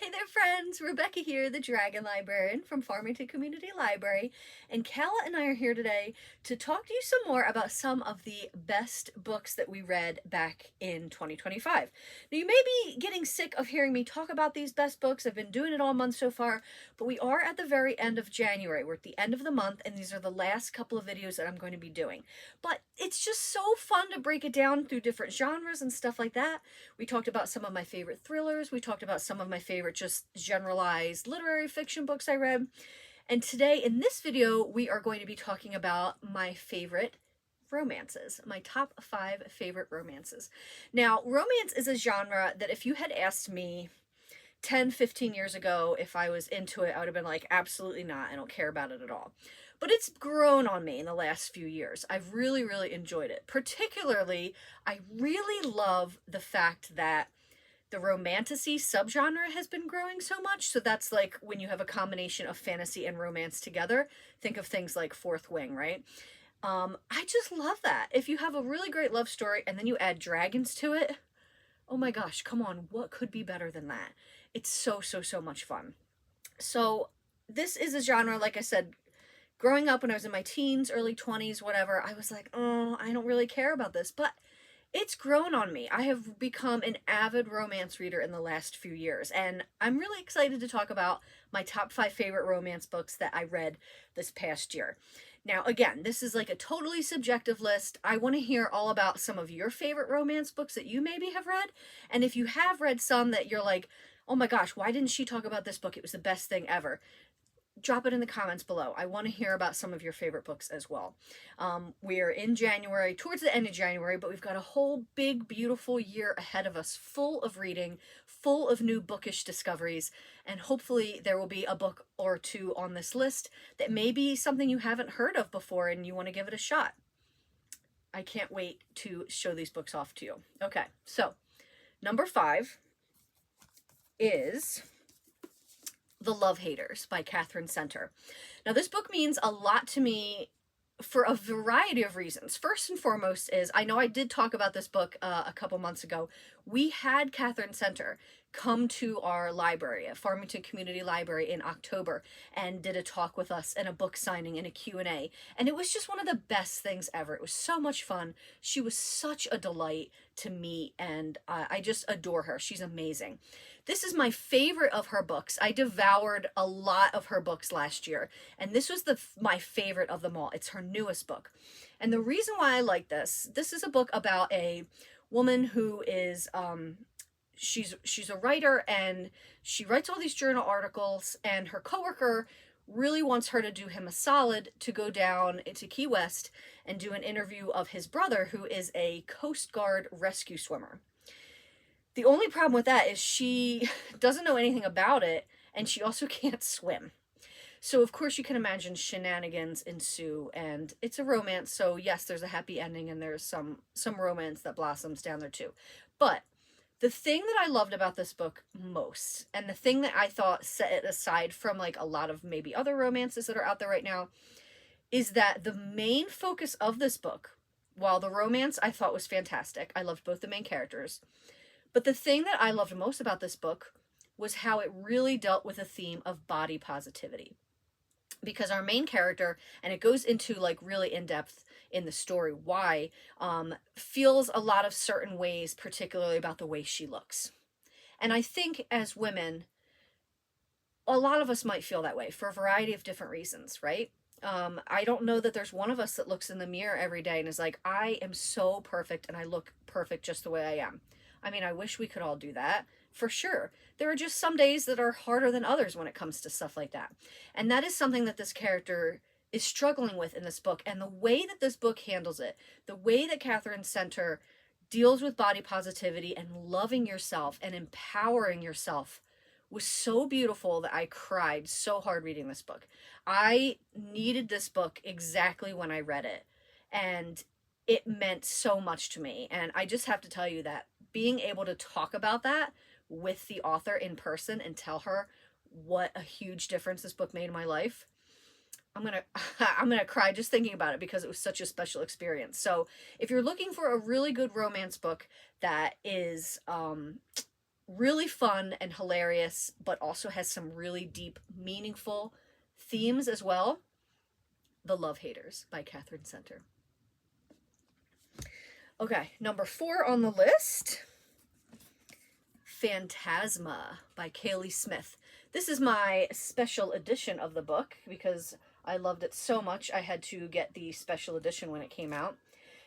Hey there friends, Rebecca here, the Dragon Librarian from Farmington Community Library, and Kayla and I are here today to talk to you some more about some of the best books that we read back in 2025. Now you may be getting sick of hearing me talk about these best books. I've been doing it all month so far, but we are at the very end of January. We're at the end of the month, and these are the last couple of videos that I'm going to be doing. But it's just so fun to break it down through different genres and stuff like that. We talked about some of my favorite thrillers, we talked about some of my favorite just generalized literary fiction books I read. And today in this video, we are going to be talking about my favorite romances, my top 5 favorite romances. Now, romance is a genre that if you had asked me 10, 15 years ago if I was into it, I would have been like, absolutely not. I don't care about it at all. But it's grown on me in the last few years. I've really, really enjoyed it. Particularly, I really love the fact that the romantasy subgenre has been growing so much. So that's like when you have a combination of fantasy and romance together. Think of things like Fourth Wing, right? I just love that. If you have a really great love story and then you add dragons to it, oh my gosh, come on, what could be better than that? It's so, so, so much fun. So this is a genre, like I said, growing up when I was in my teens, early 20s, whatever, I was like, oh, I don't really care about this. But it's grown on me. I have become an avid romance reader in the last few years, and I'm really excited to talk about my top 5 favorite romance books that I read this past year. Now, again, this is like a totally subjective list. I want to hear all about some of your favorite romance books that you maybe have read, and if you have read some that you're like, oh my gosh, why didn't she talk about this book? It was the best thing ever. Drop it in the comments below. I want to hear about some of your favorite books as well. We're in January, towards the end of January, but we've got a whole big, beautiful year ahead of us, full of reading, full of new bookish discoveries, and hopefully there will be a book or two on this list that may be something you haven't heard of before and you want to give it a shot. I can't wait to show these books off to you. Okay, so number 5 is The Love Haters by Katherine Center. Now, this book means a lot to me for a variety of reasons. First and foremost is, I know I did talk about this book a couple months ago. We had Katherine Center come to our library at Farmington Community Library in October and did a talk with us and a book signing and a Q&A. And it was just one of the best things ever. It was so much fun. She was such a delight to meet, and I just adore her. She's amazing. This is my favorite of her books. I devoured a lot of her books last year, and this was my favorite of them all. It's her newest book. And the reason why I like this is a book about a woman who is she's a writer, and she writes all these journal articles, and her coworker really wants her to do him a solid to go down into Key West and do an interview of his brother, who is a Coast Guard rescue swimmer. The only problem with that is she doesn't know anything about it, and she also can't swim. So of course you can imagine shenanigans ensue, and it's a romance, so yes, there's a happy ending and there's some romance that blossoms down there too. But the thing that I loved about this book most, and the thing that I thought set it aside from like a lot of maybe other romances that are out there right now, is that the main focus of this book, while the romance I thought was fantastic, I loved both the main characters, but the thing that I loved most about this book was how it really dealt with a theme of body positivity. Because our main character, and it goes into like really in depth in the story why, feels a lot of certain ways, particularly about the way she looks. And I think as women, a lot of us might feel that way for a variety of different reasons, right? I don't know that there's one of us that looks in the mirror every day and is like, I am so perfect and I look perfect just the way I am. I mean, I wish we could all do that, for sure. There are just some days that are harder than others when it comes to stuff like that. And that is something that this character is struggling with in this book. And the way that this book handles it, the way that Katherine Center deals with body positivity and loving yourself and empowering yourself was so beautiful that I cried so hard reading this book. I needed this book exactly when I read it, and it meant so much to me. And I just have to tell you that being able to talk about that with the author in person and tell her what a huge difference this book made in my life, I'm gonna cry just thinking about it because it was such a special experience. So if you're looking for a really good romance book that is really fun and hilarious, but also has some really deep, meaningful themes as well. The Love Haters by Katherine Center. Okay, number 4 on the list, Phantasma by Kaylie Smith. This is my special edition of the book because I loved it so much I had to get the special edition when it came out.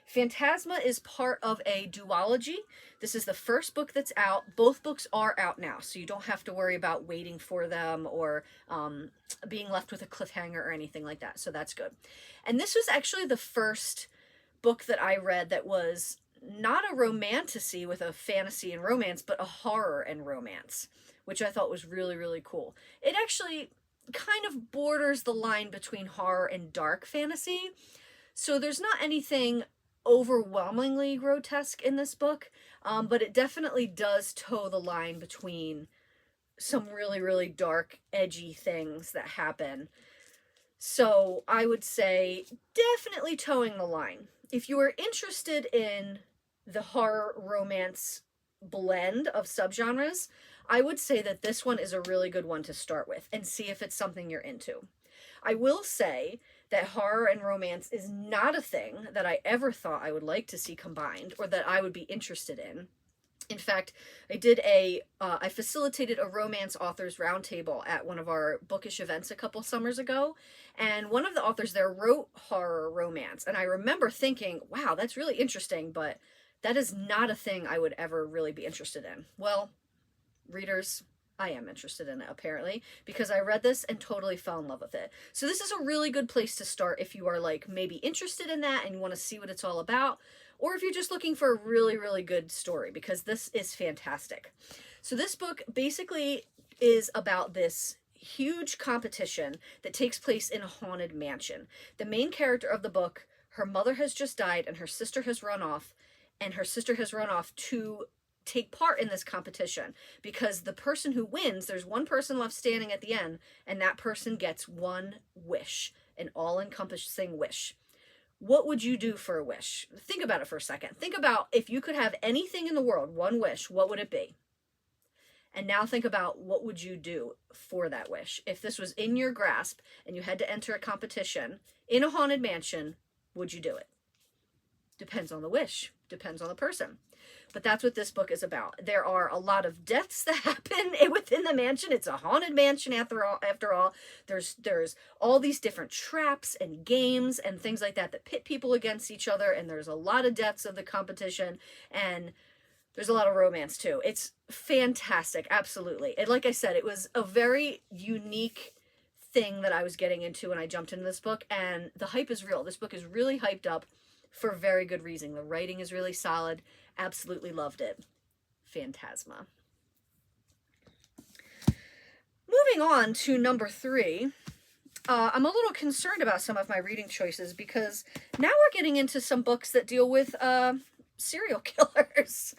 Phantasma is part of a duology. This is the first book that's out. Both books are out now, so you don't have to worry about waiting for them or being left with a cliffhanger or anything like that, so that's good. And this was actually the first book that I read that was not a romantasy with a fantasy and romance, but a horror and romance, which I thought was really, really cool. It actually kind of borders the line between horror and dark fantasy, so there's not anything overwhelmingly grotesque in this book, but it definitely does toe the line between some really, really dark, edgy things that happen. So I would say definitely towing the line. If you are interested in the horror romance blend of subgenres, I would say that this one is a really good one to start with and see if it's something you're into. I will say that horror and romance is not a thing that I ever thought I would like to see combined or that I would be interested in. In fact, I facilitated a romance authors roundtable at one of our bookish events a couple summers ago, and one of the authors there wrote horror romance, and I remember thinking, wow, that's really interesting, but that is not a thing I would ever really be interested in. Well, readers, I am interested in it, apparently, because I read this and totally fell in love with it. So this is a really good place to start if you are, like, maybe interested in that and you want to see what it's all about, or if you're just looking for a really, really good story, because this is fantastic. So this book basically is about this huge competition that takes place in a haunted mansion. The main character of the book, her mother has just died and her sister has run off, to take part in this competition, because the person who wins, there's one person left standing at the end, and that person gets one wish, an all-encompassing wish. What would you do for a wish? Think about it for a second. Think about if you could have anything in the world, one wish, what would it be? And now think about what would you do for that wish? If this was in your grasp and you had to enter a competition in a haunted mansion, would you do it? Depends on the wish, depends on the person. But that's what this book is about. There are a lot of deaths that happen within the mansion. It's a haunted mansion after all. There's all these different traps and games and things like that that pit people against each other, and there's a lot of deaths of the competition, and there's a lot of romance too. It's fantastic, absolutely. And like I said, it was a very unique thing that I was getting into when I jumped into this book, and the hype is real. This book is really hyped up for very good reason. The writing is really solid. Absolutely loved it. Phantasma. Moving on to number 3, I'm a little concerned about some of my reading choices because now we're getting into some books that deal with serial killers.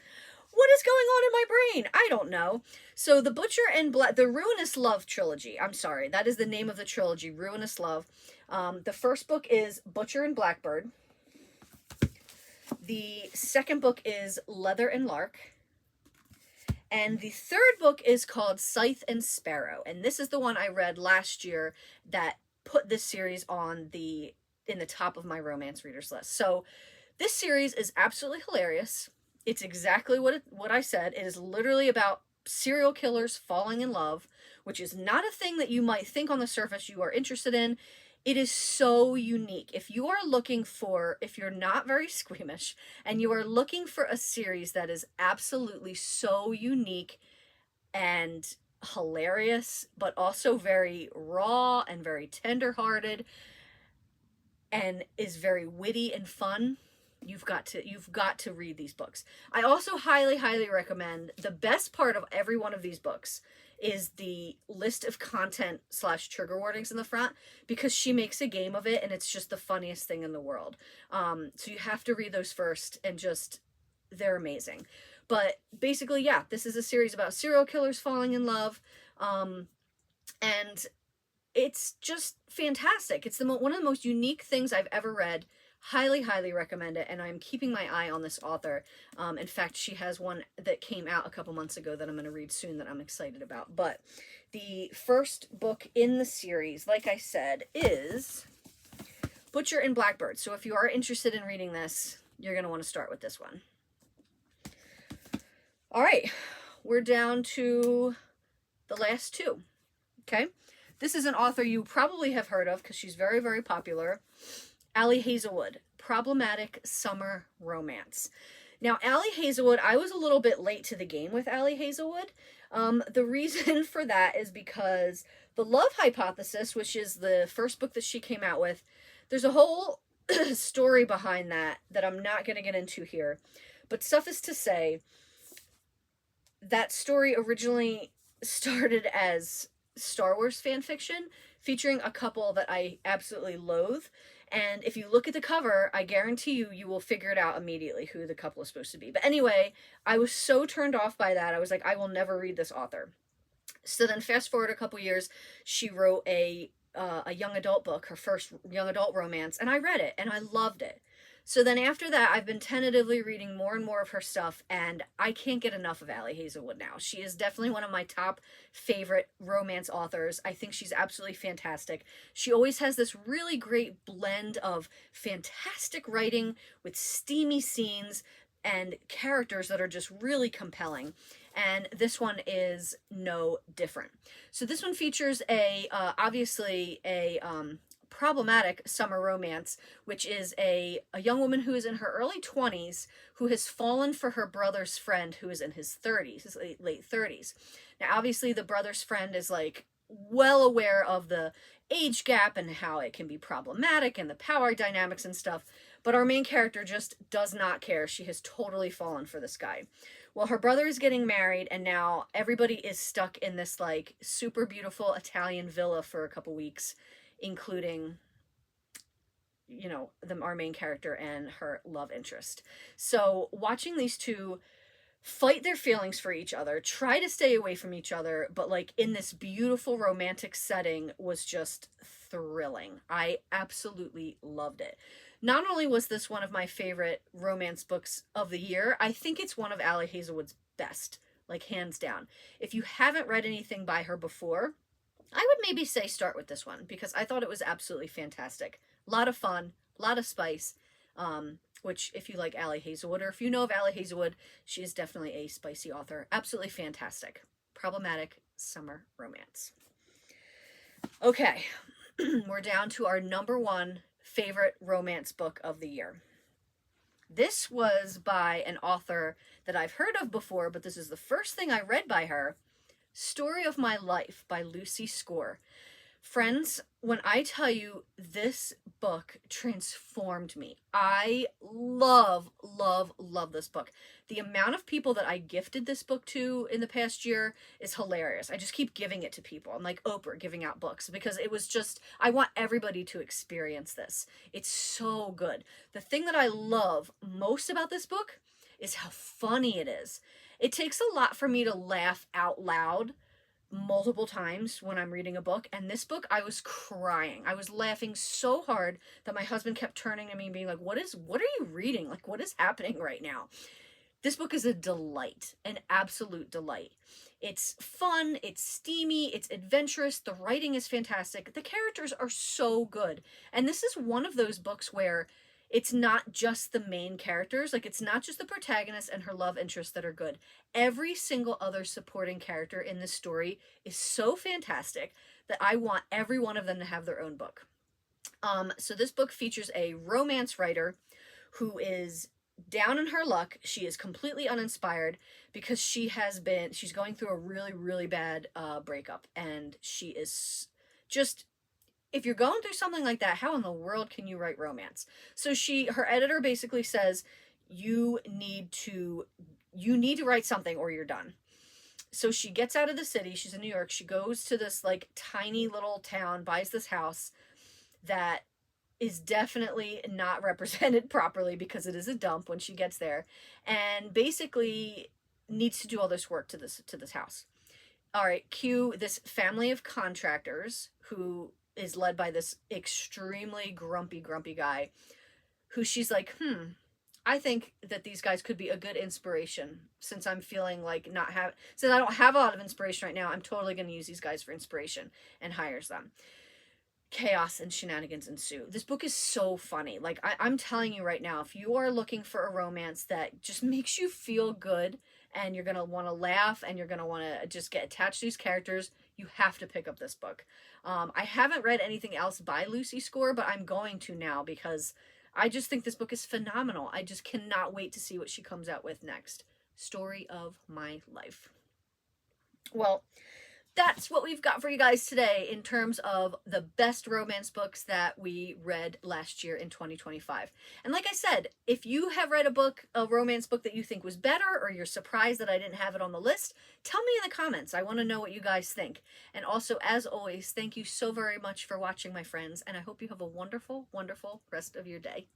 What is going on in my brain? I don't know. So the the Ruinous Love trilogy. I'm sorry, that is the name of the trilogy, Ruinous Love. The first book is Butcher and Blackbird. The second book is Leather and Lark. And the third book is called Scythe and Sparrow. And this is the one I read last year that put this series in the top of my romance readers list. So this series is absolutely hilarious. It's exactly what I said. It is literally about serial killers falling in love, which is not a thing that you might think on the surface you are interested in. It is so unique. If you're not very squeamish and you are looking for a series that is absolutely so unique and hilarious, but also very raw and very tender-hearted and is very witty and fun, you've got to read these books. I also highly, highly recommend, the best part of every one of these books is the list of content / trigger warnings in the front, because she makes a game of it and it's just the funniest thing in the world. So you have to read those first, and they're amazing. But basically, yeah, this is a series about serial killers falling in love. And it's just fantastic. It's one of the most unique things I've ever read Highly, highly recommend it, and I'm keeping my eye on this author. In fact, she has one that came out a couple months ago that I'm going to read soon that I'm excited about. But the first book in the series, like I said, is Butcher and Blackbird. So if you are interested in reading this, you're going to want to start with this one. All right, we're down to the last two. Okay, this is an author you probably have heard of because she's very, very popular. Hazelwood, Problematic Summer Romance. Now, Hazelwood, I was a little bit late to the game with Hazelwood. The reason for that is because The Love Hypothesis, which is the first book that she came out with, there's a whole story behind that I'm not going to get into here. But suffice to say, that story originally started as Star Wars fan fiction featuring a couple that I absolutely loathe. And if you look at the cover, I guarantee you will figure it out immediately who the couple is supposed to be. But anyway, I was so turned off by that. I was like, I will never read this author. So then fast forward a couple years, she wrote a young adult book, her first young adult romance, and I read it and I loved it. So then after that, I've been tentatively reading more and more of her stuff, and I can't get enough of Hazelwood now. She is definitely one of my top favorite romance authors. I think she's absolutely fantastic. She always has this really great blend of fantastic writing with steamy scenes and characters that are just really compelling. And this one is no different. So this one features obviously a problematic summer romance, which is a young woman who is in her early 20s who has fallen for her brother's friend who is in his 30s, his late 30s. Now, obviously, the brother's friend is like well aware of the age gap and how it can be problematic and the power dynamics and stuff, but our main character just does not care. She has totally fallen for this guy. Well, her brother is getting married, and now everybody is stuck in this like super beautiful Italian villa for a couple weeks, including, you know, our main character and her love interest. So watching these two fight their feelings for each other, try to stay away from each other, but like in this beautiful romantic setting was just thrilling. I absolutely loved it. Not only was this one of my favorite romance books of the year, I think it's one of Hazelwood's best, like hands down. If you haven't read anything by her before, I would maybe say start with this one because I thought it was absolutely fantastic. A lot of fun, a lot of spice, which if you like Hazelwood, or if you know of Hazelwood, she is definitely a spicy author. Absolutely fantastic. Problematic summer romance. Okay, we're down to our number one favorite romance book of the year. This was by an author that I've heard of before, but this is the first thing I read by her. Story of My Life by Lucy Score. Friends, when I tell you this book transformed me, I love, love, love this book. The amount of people that I gifted this book to in the past year is hilarious. I just keep giving it to people. I'm like Oprah giving out books because it was just, I want everybody to experience this. It's so good. The thing that I love most about this book is how funny it is. It takes a lot for me to laugh out loud multiple times when I'm reading a book, and this book I was crying. I was laughing so hard that my husband kept turning to me and being like, what are you reading? Like, what is happening right now? This book is a delight, an absolute delight. It's fun, it's steamy, it's adventurous, the writing is fantastic, the characters are so good. And this is one of those books where it's not just the main characters, like it's not just the protagonist and her love interest that are good. Every single other supporting character in this story is so fantastic that I want every one of them to have their own book. So this book features a romance writer who is down in her luck. She is completely uninspired because she's going through a really, really bad breakup, and she is just, if you're going through something like that, how in the world can you write romance? So her editor basically says, you need to write something or you're done. So she gets out of the city. She's in New York. She goes to this like tiny little town, buys this house that is definitely not represented properly because it is a dump when she gets there, and basically needs to do all this work to this house. All right, cue this family of contractors who is led by this extremely grumpy guy who she's like, I think that these guys could be a good inspiration, since I'm feeling like since I don't have a lot of inspiration right now, I'm totally going to use these guys for inspiration, and hires them. Chaos and shenanigans ensue. This book is so funny. Like, I'm telling you right now, if you are looking for a romance that just makes you feel good, and you're going to want to laugh, and you're going to want to just get attached to these characters, you have to pick up this book. I haven't read anything else by Lucy Score, but I'm going to now, because I just think this book is phenomenal. I just cannot wait to see what she comes out with next. Story of my life. Well, that's what we've got for you guys today in terms of the best romance books that we read last year in 2025. And like I said, if you have read a romance book that you think was better, or you're surprised that I didn't have it on the list, tell me in the comments. I want to know what you guys think. And also, as always, thank you so very much for watching, my friends, and I hope you have a wonderful, wonderful rest of your day.